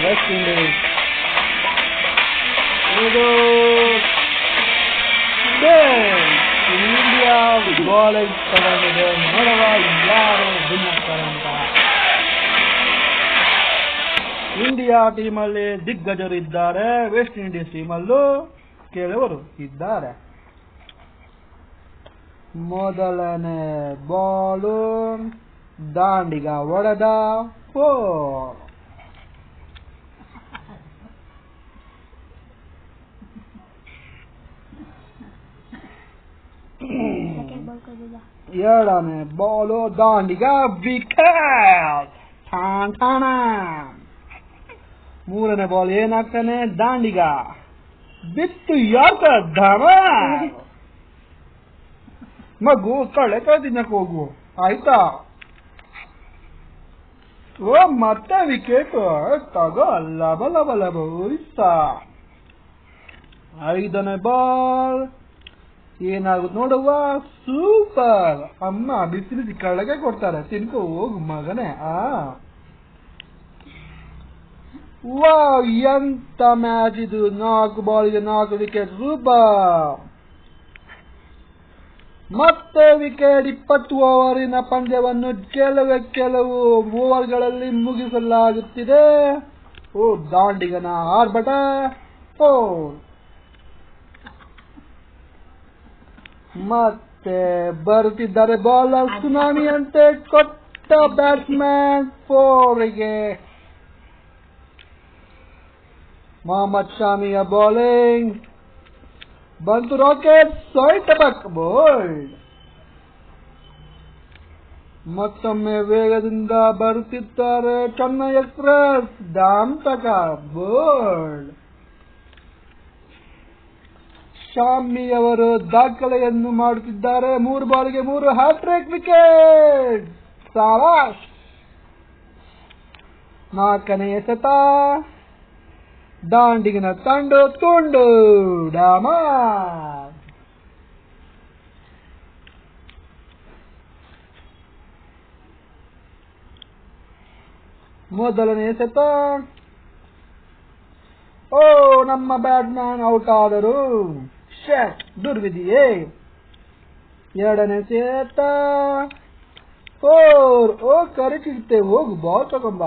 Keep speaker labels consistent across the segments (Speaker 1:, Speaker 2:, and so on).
Speaker 1: West Indies. ಇದು India bowling ತಗೊಂಡಿದೆ. ನೋಡುವ ಯಾರು ವಿನ್ ಆಗ್ತಾರೆ ಅಂತ. ಇಂಡಿಯಾ ಟೀಮಲ್ಲಿ ದಿಗ್ಗಜರು ಇದ್ದಾರೆ, ವೆಸ್ಟ್ ಇಂಡೀಸ್ ಟೀಮಲ್ಲೂ ಕೆಲವರು ಇದ್ದಾರೆ. ಮೊದಲನೇ ಬಾಲು ದಾಂಡಿಗ ಹೊಡೆದ 4. ಎರಡನೇ ಬಾಲು ದಾಂಡಿಗ ವಿಕೆಟ್. ಮೂರನೇ ಬಾಲ್ ಏನಾಗ್ತಾನೆ, ದಾಂಡಿಗ ಬಿತ್ತು ಯಾರ್ಕರ್ ಧಾಮ. ಮಗು ಕಳೆ ತಿನ್ನಕ್ ಹೋಗು ಆಯ್ತಾ. ಓ ಮತ್ತೆ ವಿಕೆಟ್ ತಗೋ, ಲಬ ಲಬ ಲಬ ಹೋಯ್ತಾ. ಐದನೇ ಬಾಲ್ ಏನಾಗುತ್ತೆ ನೋಡುವ. ಸೂಪರ್. ಅಮ್ಮ ಬಿಸಿ ಬಿಸಿ ಕಳ್ಳಗೆ ಕೊಡ್ತಾರೆ, ತಿನ್ಕೋ ಹೋಗು ಮಗನೇ. ವಾ ಎಂತ ಮ್ಯಾಚ್ ಇದು. 4 ಬಾಲ್ಗೆ 4 ವಿಕೆಟ್. ಸೂಪರ್. ಮತ್ತೆ ವಿಕೆಟ್. 20 ಓವರಿನ ಪಂದ್ಯವನ್ನು ಕೆಲವು ಓವರ್ಗಳಲ್ಲಿ ಮುಗಿಸಲಾಗುತ್ತಿದೆ. ಓ ದಾಂಡಿಗನ ಆರ್ಭಟ 4. ಮತ್ತೆ ಬರುತ್ತಿದ್ದಾರೆ ಬಾಲರ್. ಸುನಾಮಿ ಅಂತೆ ಕೊಟ್ಟ ಬ್ಯಾಟ್ಸ್ಮನ್ 4ಗೆ. ಮೊಹಮ್ಮದ್ ಶಾಮಿಯ ಬೌಲಿಂಗ್ ಬಂತು. ರಾಕೆಟ್ ಸೈಟ್ ಬಕ್ ಬೋಲ್ಡ್. ಮತ್ತೊಮ್ಮೆ ವೇಗದಿಂದ ಬರುತ್ತಿದ್ದಾರೆ ಚೆನ್ನೈ ಎಕ್ಸ್ಪ್ರೆಸ್. ದಾಂತಕ ಬೋಲ್ಡ್. ಶಾಮಿಯವರು ದಾಖಲೆಯನ್ನು ಮಾಡುತ್ತಿದ್ದಾರೆ. 3 ಬಾಲ್ಗೆ 3 ಹ್ಯಾಟ್ರಿಕ್ ವಿಕೆಟ್. ಸಾವಾಶ್. 4ನೇ ಎಸೆತ ದಾಂಡಿಗನ ತುಂಡು ಡಾಮ. ಮೊದಲನೇ ಎಸೆತ ಓ ನಮ್ಮ ಬ್ಯಾಟ್ಸ್ಮನ್ ಔಟ್ ಆದರು. ಶಟ್ ದುರ್ವಿಧಿಯೇ. ಎರಡನೇ ಎಸೆತ 4. ಓ ಕರೆಕ್ಟ್ ಹೋಗು ಬಾಲ್ ತಗೊಂಬ.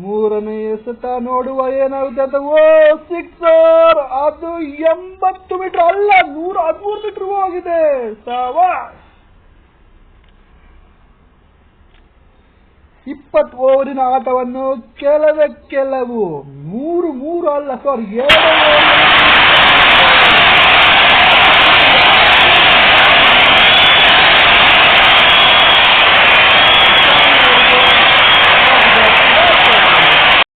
Speaker 1: ಮೂರನೇ ಎಸೆತ ನೋಡುವ ಏನಾಗುತ್ತೆ ಅಂತ. ಓ 6. ಅದು 80 ಮೀಟರ್ ಅಲ್ಲ, 113 ಮೀಟರ್ ಹೋಗಿದೆ. ಸಾವಾಶ್. 20 ಓವರಿನ ಆಟವನ್ನು ಕೆಲವು 3 ಅಲ್ಲ 2